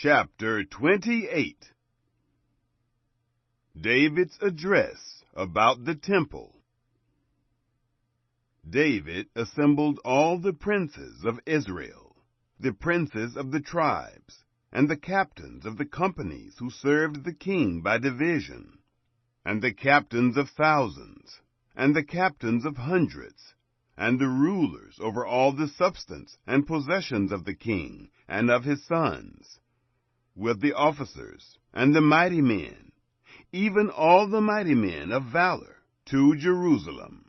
Chapter 28. David's address about the temple. David assembled all the princes of Israel, the princes of the tribes, and the captains of the companies who served the king by division, and the captains of thousands, and the captains of hundreds, and the rulers over all the substance and possessions of the king and of his sons, with the officers and the mighty men, even all the mighty men of valor, to Jerusalem.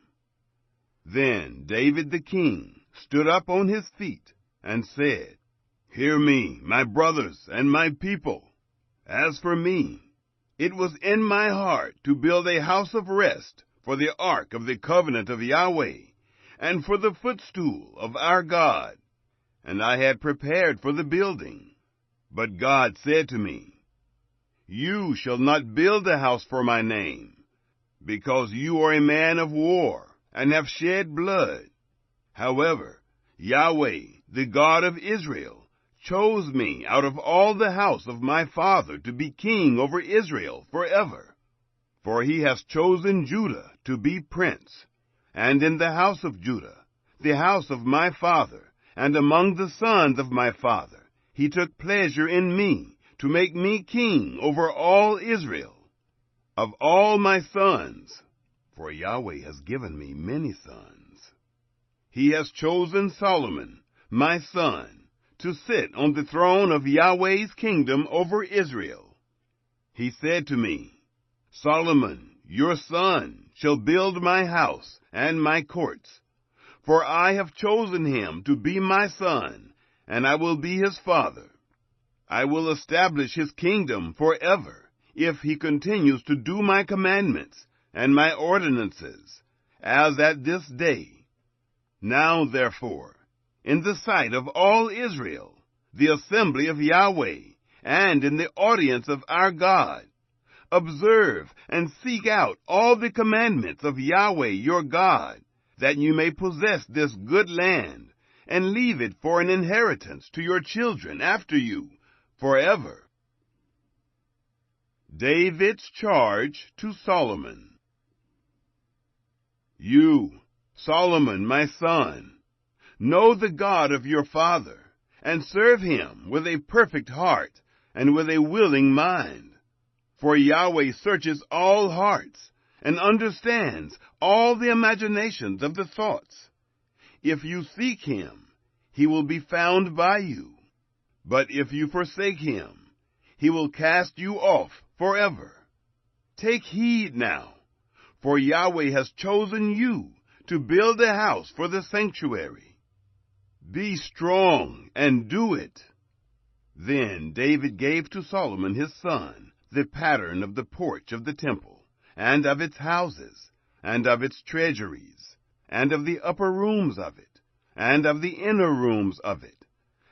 Then David the king stood up on his feet and said, "Hear me, my brothers and my people. As for me, it was in my heart to build a house of rest for the ark of the covenant of Yahweh, and for the footstool of our God, and I had prepared for the building. But God said to me, 'You shall not build a house for my name, because you are a man of war, and have shed blood.' However, Yahweh, the God of Israel, chose me out of all the house of my father to be king over Israel forever. For he has chosen Judah to be prince, and in the house of Judah, the house of my father, and among the sons of my father, he took pleasure in me, to make me king over all Israel. Of all my sons, for Yahweh has given me many sons, he has chosen Solomon, my son, to sit on the throne of Yahweh's kingdom over Israel. He said to me, 'Solomon, your son, shall build my house and my courts, for I have chosen him to be my son, and I will be his father. I will establish his kingdom forever, if he continues to do my commandments and my ordinances, as at this day. Now, therefore, in the sight of all Israel, the assembly of Yahweh, and in the audience of our God, observe and seek out all the commandments of Yahweh your God, that you may possess this good land, and leave it for an inheritance to your children after you, forever.'" David's charge to Solomon. "You, Solomon, my son, know the God of your father, and serve him with a perfect heart and with a willing mind. For Yahweh searches all hearts, and understands all the imaginations of the thoughts. If you seek him, he will be found by you. But if you forsake him, he will cast you off forever. Take heed now, for Yahweh has chosen you to build a house for the sanctuary. Be strong and do it." Then David gave to Solomon his son the pattern of the porch of the temple, and of its houses, and of its treasuries, and of the upper rooms of it, and of the inner rooms of it,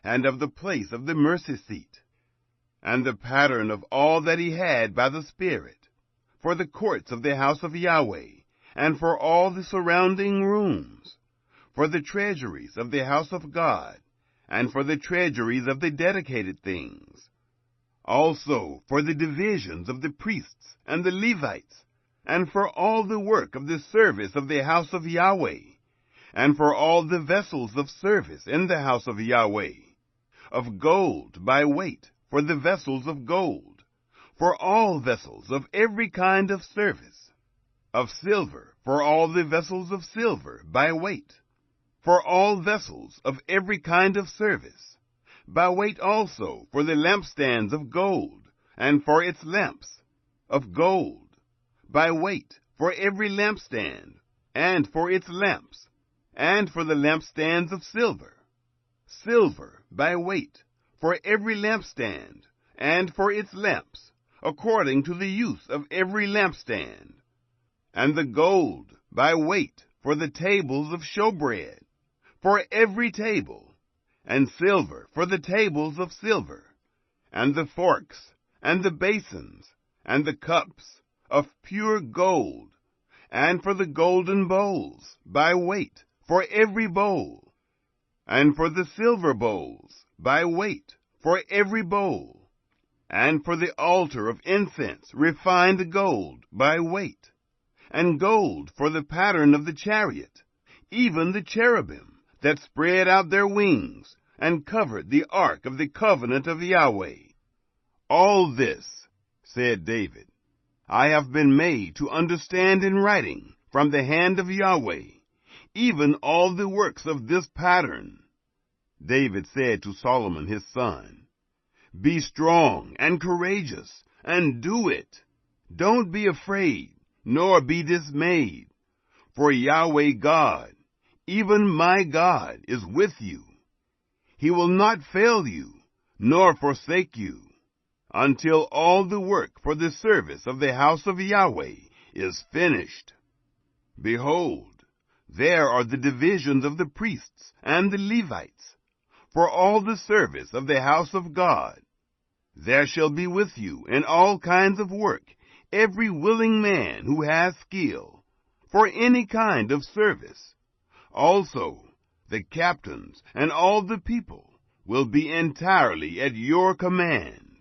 and of the place of the mercy seat, and the pattern of all that he had by the Spirit, for the courts of the house of Yahweh, and for all the surrounding rooms, for the treasuries of the house of God, and for the treasuries of the dedicated things, also for the divisions of the priests and the Levites, and for all the work of the service of the house of Yahweh, and for all the vessels of service in the house of Yahweh, of gold by weight for the vessels of gold, for all vessels of every kind of service, of silver for all the vessels of silver by weight, for all vessels of every kind of service, by weight also for the lampstands of gold, and for its lamps, of gold, by weight for every lampstand, and for its lamps, and for the lampstands of silver, silver by weight for every lampstand, and for its lamps, according to the use of every lampstand, and the gold by weight for the tables of showbread, for every table, and silver for the tables of silver, and the forks, and the basins, and the cups, of pure gold, and for the golden bowls by weight for every bowl, and for the silver bowls by weight for every bowl, And for the altar of incense refined gold by weight, and gold for the pattern of the chariot, even the cherubim that spread out their wings, and covered the ark of the covenant of Yahweh. All this, said David, I have been made to understand in writing from the hand of Yahweh, even all the works of this pattern. David said to Solomon his son, Be strong and courageous, and do it. Don't be afraid, nor be dismayed. For Yahweh God, even my God, is with you. He will not fail you, nor forsake you, until all the work for the service of the house of Yahweh is finished. Behold, there are the divisions of the priests and the Levites, for all the service of the house of God. There shall be with you in all kinds of work every willing man who has skill, for any kind of service. Also, the captains and all the people will be entirely at your command.